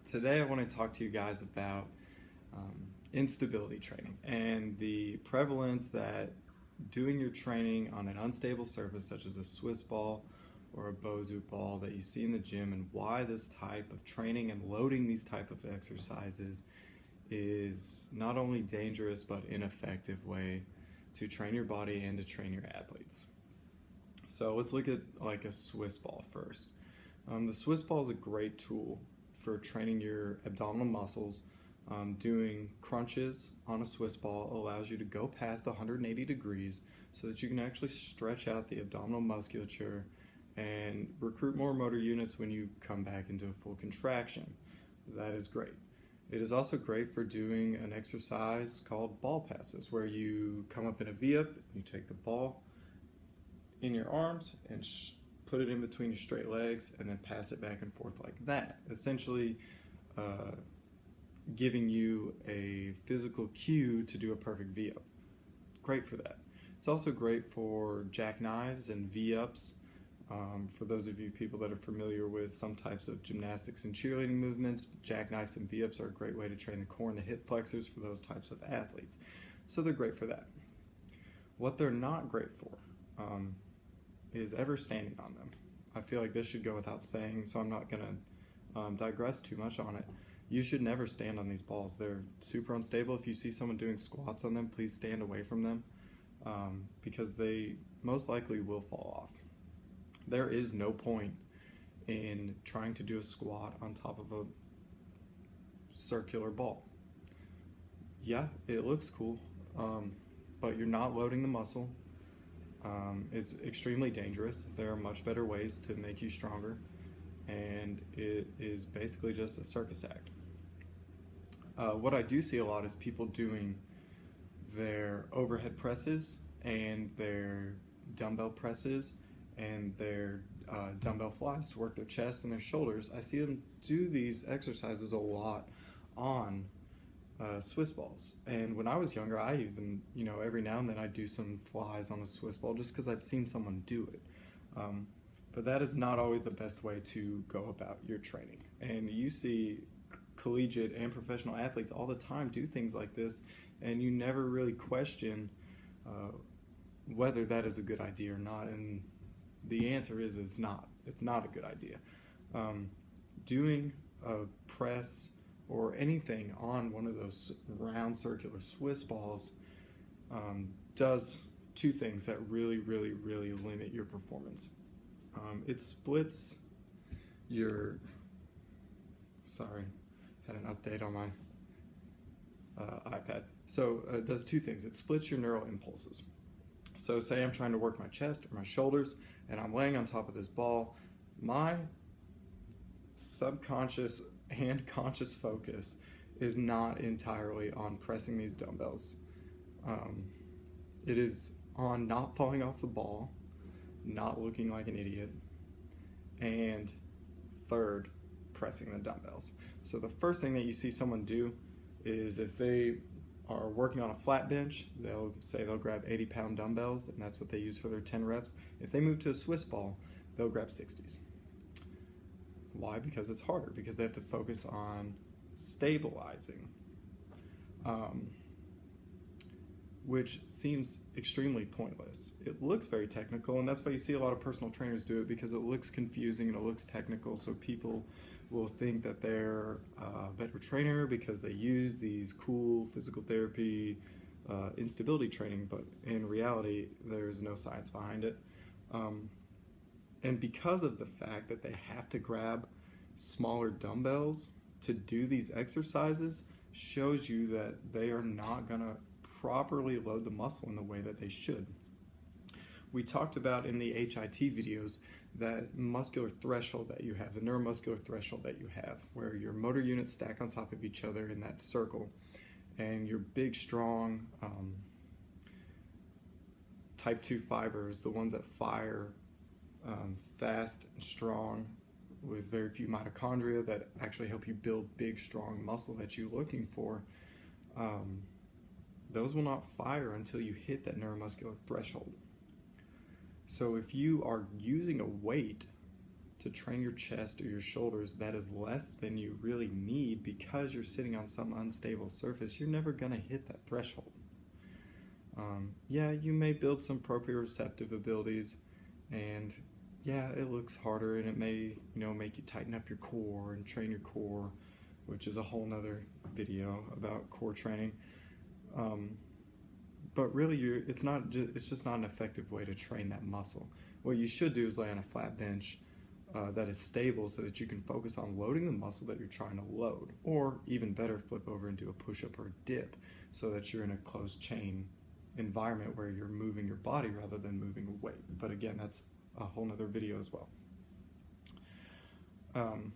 Today I want to talk to you guys about instability training and the prevalence that doing your training on an unstable surface such as a Swiss ball or a Bozu ball that you see in the gym, and why this type of training and loading these type of exercises is not only dangerous but ineffective way to train your body and to train your athletes. So let's look at like a Swiss ball first. The Swiss ball is a great tool for training your abdominal muscles. Doing crunches on a Swiss ball allows you to go past 180 degrees so that you can actually stretch out the abdominal musculature and recruit more motor units when you come back into a full contraction. That is great. It is also great for doing an exercise called ball passes, where you come up in a V-up, you take the ball in your arms and put it in between your straight legs and then pass it back and forth like that, essentially giving you a physical cue to do a perfect V-up. Great for that. It's also great for jackknives and V-ups. For those of you people that are familiar with some types of gymnastics and cheerleading movements, jackknives and V-ups are a great way to train the core and the hip flexors for those types of athletes. So they're great for that. What they're not great for is ever standing on them. I feel like this should go without saying, so I'm not going to digress too much on it. You should never stand on these balls. They're super unstable. If you see someone doing squats on them, please stand away from them because they most likely will fall off. There is no point in trying to do a squat on top of a circular ball. Yeah, it looks cool, but you're not loading the muscle. It's extremely dangerous. There are much better ways to make you stronger, and it is basically just a circus act. What I do see a lot is people doing their overhead presses and their dumbbell presses and their dumbbell flies to work their chest and their shoulders. I see them do these exercises a lot on Swiss balls. And when I was younger, I even, every now and then I'd do some flies on a Swiss ball just because I'd seen someone do it. But that is not always the best way to go about your training. And you see collegiate and professional athletes all the time do things like this, and you never really question whether that is a good idea or not. And the answer is it's not. It's not a good idea. Doing a press or anything on one of those round circular Swiss balls does two things that really limit your performance. It splits your, had an update on my iPad. So it does two things. It splits your neural impulses. So say I'm trying to work my chest or my shoulders and I'm laying on top of this ball, my subconscious and conscious focus is not entirely on pressing these dumbbells. It is on not falling off the ball, not looking like an idiot, and third, pressing the dumbbells. So the first thing that you see someone do is, if they are working on a flat bench, they'll grab 80-pound dumbbells, and that's what they use for their 10 reps. If they move to a Swiss ball, they'll grab 60s. Why? Because it's harder, because they have to focus on stabilizing, which seems extremely pointless. It looks very technical, and that's why you see a lot of personal trainers do it, because it looks confusing and it looks technical, so people will think that they're a better trainer because they use these cool physical therapy instability training, but in reality there's no science behind it. And because of the fact that they have to grab smaller dumbbells to do these exercises, shows you that they are not going to properly load the muscle in the way that they should. We talked about in the HIT videos that muscular threshold that you have, the neuromuscular threshold that you have, where your motor units stack on top of each other in that circle, and your big, strong type 2 fibers, the ones that fire fast and strong with very few mitochondria that actually help you build big, strong muscle that you're looking for, those will not fire until you hit that neuromuscular threshold. So if you are using a weight to to train your chest or your shoulders that is less than you really need because you're sitting on some unstable surface, you're never going to hit that threshold. Yeah, you may build some proprioceptive abilities, and yeah, it looks harder, and it may, make you tighten up your core and train your core, which is a whole nother video about core training. But really, it's just not an effective way to train that muscle. What you should do is lay on a flat bench that is stable so that you can focus on loading the muscle that you're trying to load, or even better, flip over and do a push-up or a dip so that you're in a closed chain environment where you're moving your body rather than moving a weight. But again, that's a whole nother video as well. On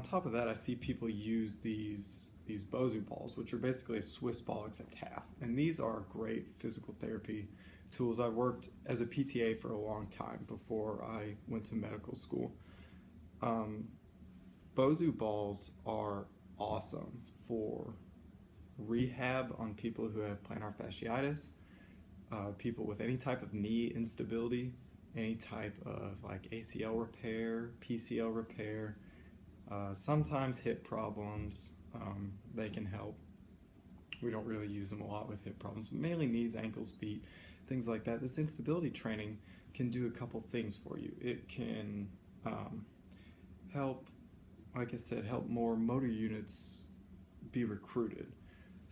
top of that, I see people use these Bosu balls, which are basically a Swiss ball except half. And these are great physical therapy tools. I worked as a PTA for a long time before I went to medical school. Bosu balls are awesome for rehab on people who have plantar fasciitis, people with any type of knee instability, any type of like ACL repair, PCL repair, sometimes hip problems. They can help. We don't really use them a lot with hip problems, but mainly knees, ankles, feet, things like that. This instability training can do a couple things for you. It can help, like I said, help more motor units be recruited.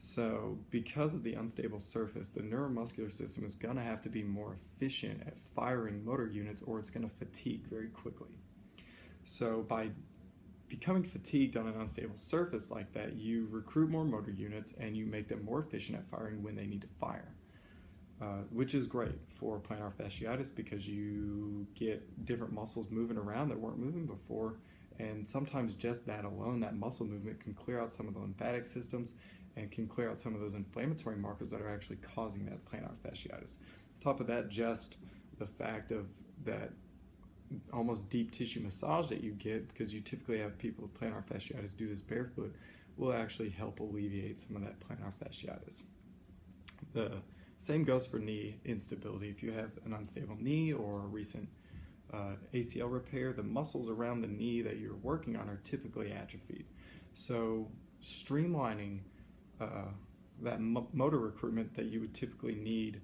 So because of the unstable surface, the neuromuscular system is going to have to be more efficient at firing motor units, or it's going to fatigue very quickly. So by becoming fatigued on an unstable surface like that, you recruit more motor units and you make them more efficient at firing when they need to fire, which is great for plantar fasciitis because you get different muscles moving around that weren't moving before, and sometimes just that alone, that muscle movement, can clear out some of the lymphatic systems and can clear out some of those inflammatory markers that are actually causing that plantar fasciitis. On top of that, just the fact of that almost deep tissue massage that you get, because you typically have people with plantar fasciitis do this barefoot, will actually help alleviate some of that plantar fasciitis. The same goes for knee instability. If you have an unstable knee or a recent ACL repair, the muscles around the knee that you're working on are typically atrophied. So streamlining that motor recruitment that you would typically need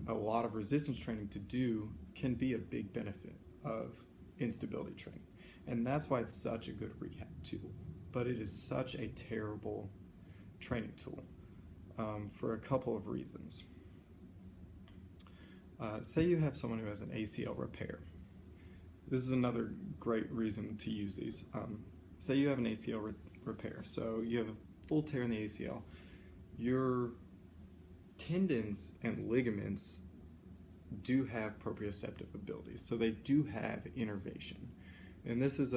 a lot of resistance training to do can be a big benefit of instability training. And that's why it's such a good rehab tool, but it is such a terrible training tool for a couple of reasons. Say you have someone who has an ACL repair. This is another great reason to use these. Say you have an ACL repair, so you have a full tear in the ACL. Your tendons and ligaments do have proprioceptive abilities, so they do have innervation. And this is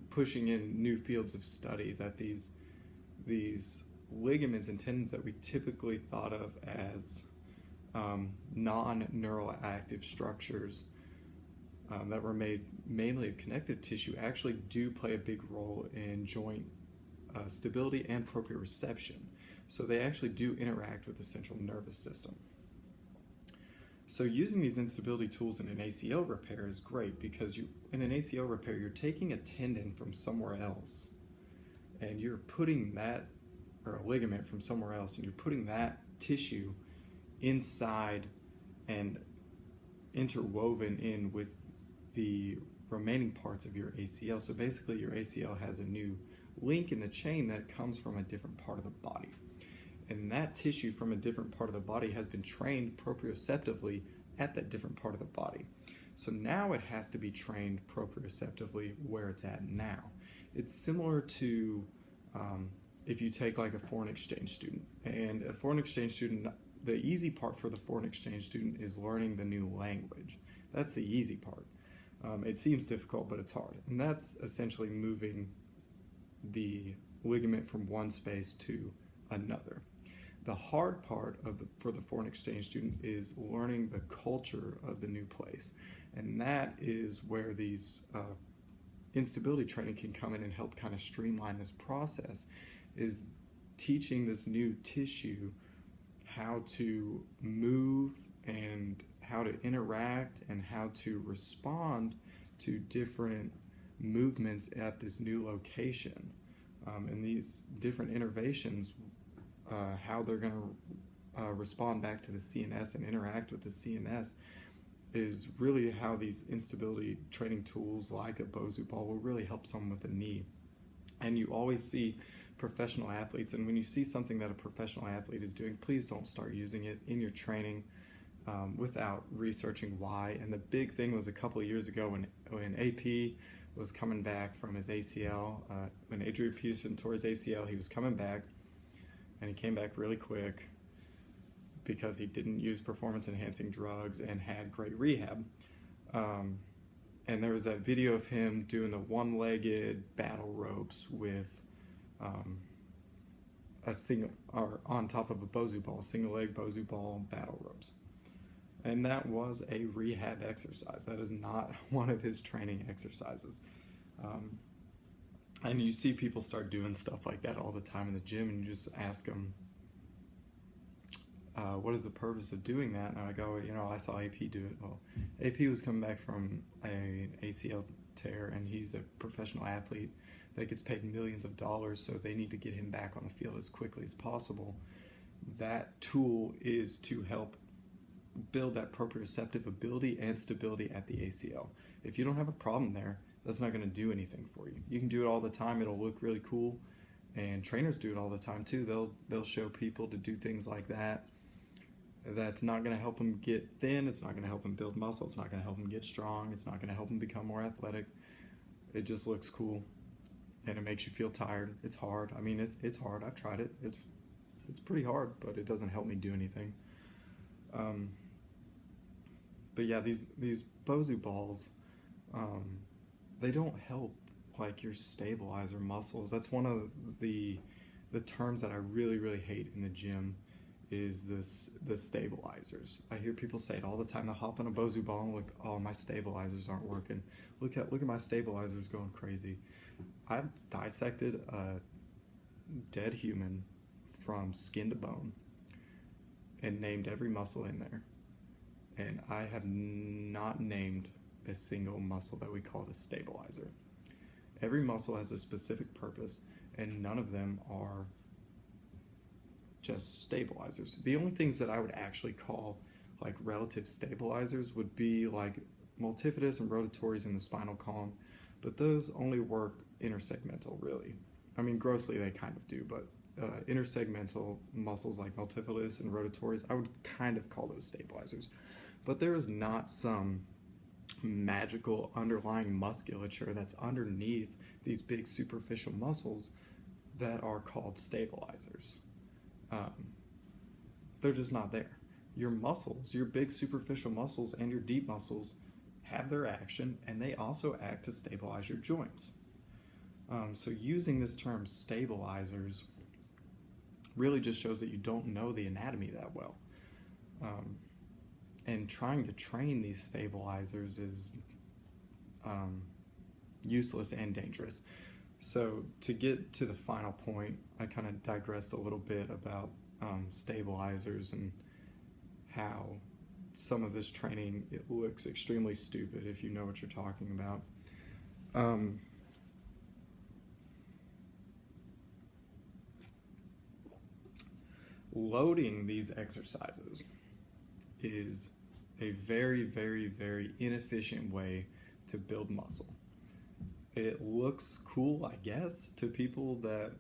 pushing in new fields of study, that these ligaments and tendons that we typically thought of as non-neural active structures that were made mainly of connective tissue actually do play a big role in joint stability and proprioception. So they actually do interact with the central nervous system. So using these instability tools in an ACL repair is great, because in an ACL repair, you're taking a tendon from somewhere else and you're putting that, or a ligament from somewhere else, and you're putting that tissue inside and interwoven in with the remaining parts of your ACL. So basically your ACL has a new link in the chain that comes from a different part of the body. And that tissue from a different part of the body has been trained proprioceptively at that different part of the body. So now it has to be trained proprioceptively where it's at now. It's similar to if you take like a foreign exchange student. And a foreign exchange student, the easy part for the foreign exchange student is learning the new language. That's the easy part. It seems difficult, but it's hard. And that's essentially moving the ligament from one space to another. The hard part for the foreign exchange student is learning the culture of the new place. And that is where these instability training can come in and help kind of streamline this process, is teaching this new tissue how to move and how to interact and how to respond to different movements at this new location. And these different innervations, how they're going to respond back to the CNS and interact with the CNS is really how these instability training tools like a Bosu ball will really help someone with a knee. And you always see professional athletes, and when you see something that a professional athlete is doing, please don't start using it in your training without researching why. And the big thing was a couple of years ago when AP was coming back from his ACL, when Adrian Peterson tore his ACL, he was coming back, and he came back really quick because he didn't use performance-enhancing drugs and had great rehab. And there was that video of him doing the one-legged battle ropes with a single, or on top of a Bosu ball, single-leg Bosu ball battle ropes. And that was a rehab exercise. That is not one of his training exercises. And you see people start doing stuff like that all the time in the gym, and you just ask them, what is the purpose of doing that? And I go, I saw AP do it. Well, AP was coming back from an ACL tear, and he's a professional athlete that gets paid millions of dollars, so they need to get him back on the field as quickly as possible. That tool is to help build that proprioceptive ability and stability at the ACL. If you don't have a problem there, that's not going to do anything for you. You can do it all the time. It'll look really cool, and trainers do it all the time too. They'll show people to do things like that. That's not going to help them get thin. It's not going to help them build muscle. It's not going to help them get strong. It's not going to help them become more athletic. It just looks cool, and it makes you feel tired. It's hard. I mean, it's hard. I've tried it. It's pretty hard, but it doesn't help me do anything. But yeah, these Bosu balls, they don't help like your stabilizer muscles. That's one of the terms that I really hate in the gym, is the stabilizers. I hear people say it all the time. They hop on a Bosu ball and look, oh, my stabilizers aren't working. Look at my stabilizers going crazy. I've dissected a dead human from skin to bone and named every muscle in there. And I have not named a single muscle that we call a stabilizer. Every muscle has a specific purpose, and none of them are just stabilizers. The only things that I would actually call like relative stabilizers would be like multifidus and rotatories in the spinal column, but those only work intersegmental, really. I mean, grossly they kind of do, but intersegmental muscles like multifidus and rotatories, I would kind of call those stabilizers. But there is not some magical underlying musculature that's underneath these big superficial muscles that are called stabilizers. They're just not there. Your muscles, your big superficial muscles and your deep muscles have their action, and they also act to stabilize your joints. So using this term stabilizers really just shows that you don't know the anatomy that well. And trying to train these stabilizers is useless and dangerous. So to get to the final point, I kind of digressed a little bit about stabilizers and how some of this training, it looks extremely stupid if you know what you're talking about. Loading these exercises is a very inefficient way to build muscle. It looks cool, I guess, to people that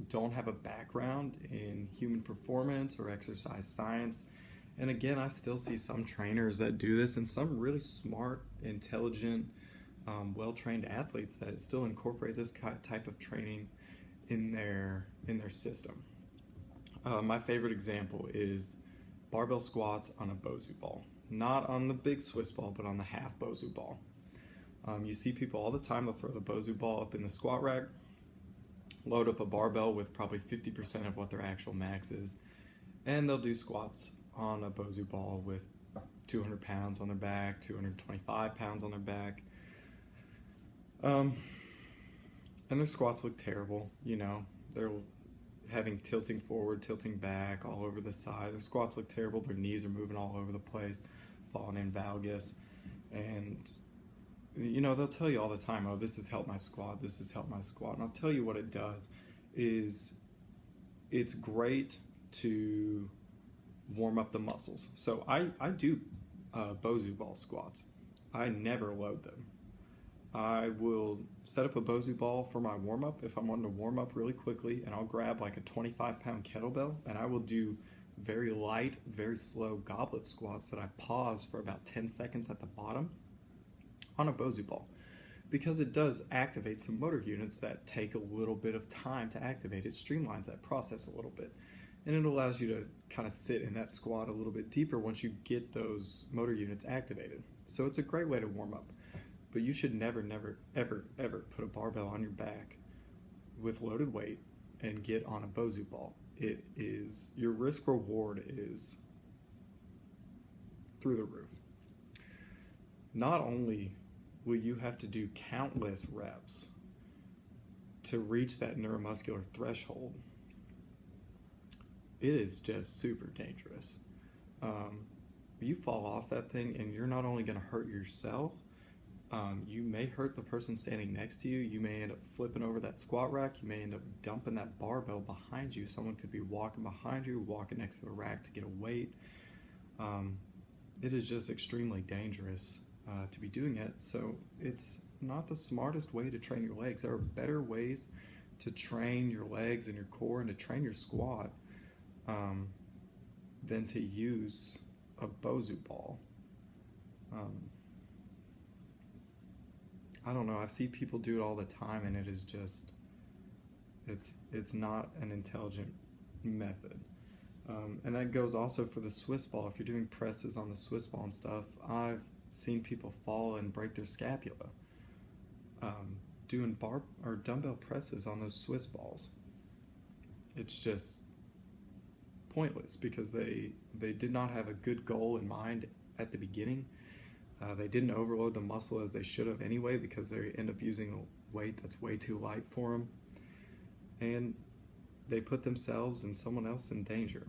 don't have a background in human performance or exercise science. And again, I still see some trainers that do this, and some really smart, intelligent, well-trained athletes that still incorporate this type of training in their system. My favorite example is barbell squats on a Bosu ball. Not on the big Swiss ball, but on the half Bosu ball. You see people all the time, they'll throw the Bosu ball up in the squat rack, load up a barbell with probably 50% of what their actual max is, and they'll do squats on a Bosu ball with 200 pounds on their back, 225 pounds on their back. And their squats look terrible, you know. having tilting forward, tilting back, all over the side. Their squats look terrible. Their knees are moving all over the place, falling in valgus. And, you know, they'll tell you all the time, oh, this has helped my squat, this has helped my squat. And I'll tell you what it does is it's great to warm up the muscles. So I do Bosu ball squats. I never load them. I will set up a Bosu ball for my warm up if I'm wanting to warm up really quickly, and I'll grab like a 25-pound kettlebell and I will do very light, very slow goblet squats that I pause for about 10 seconds at the bottom on a Bosu ball, because it does activate some motor units that take a little bit of time to activate. It streamlines that process a little bit, and it allows you to kind of sit in that squat a little bit deeper once you get those motor units activated. So it's a great way to warm up. But you should never, never, ever, ever put a barbell on your back with loaded weight and get on a Bosu ball. It is, your risk reward is through the roof. Not only will you have to do countless reps to reach that neuromuscular threshold, it is just super dangerous. You fall off that thing and you're not only going to hurt yourself, you may hurt the person standing next to you. You may end up flipping over that squat rack. You may end up dumping that barbell behind you. Someone could be walking behind you, walking next to the rack to get a weight. It is just extremely dangerous to be doing it. So it's not the smartest way to train your legs. There are better ways to train your legs and your core and to train your squat than to use a Bosu ball. I don't know, I see people do it all the time, and it is just, it's not an intelligent method. And that goes also for the Swiss ball. If you're doing presses on the Swiss ball and stuff, I've seen people fall and break their scapula doing bar or dumbbell presses on those Swiss balls. It's just pointless because they did not have a good goal in mind at the beginning. They didn't overload the muscle as they should have anyway, because they end up using a weight that's way too light for them, and they put themselves and someone else in danger.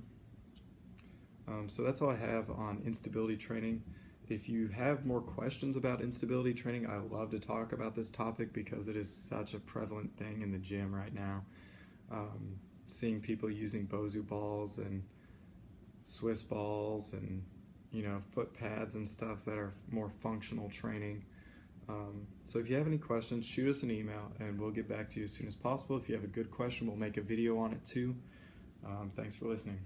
So that's all I have on instability training. If you have more questions about instability training, I love to talk about this topic because it is such a prevalent thing in the gym right now. Seeing people using Bosu balls and Swiss balls and, you know, foot pads and stuff that are more functional training. So if you have any questions, shoot us an email and we'll get back to you as soon as possible. If you have a good question, we'll make a video on it too. Thanks for listening.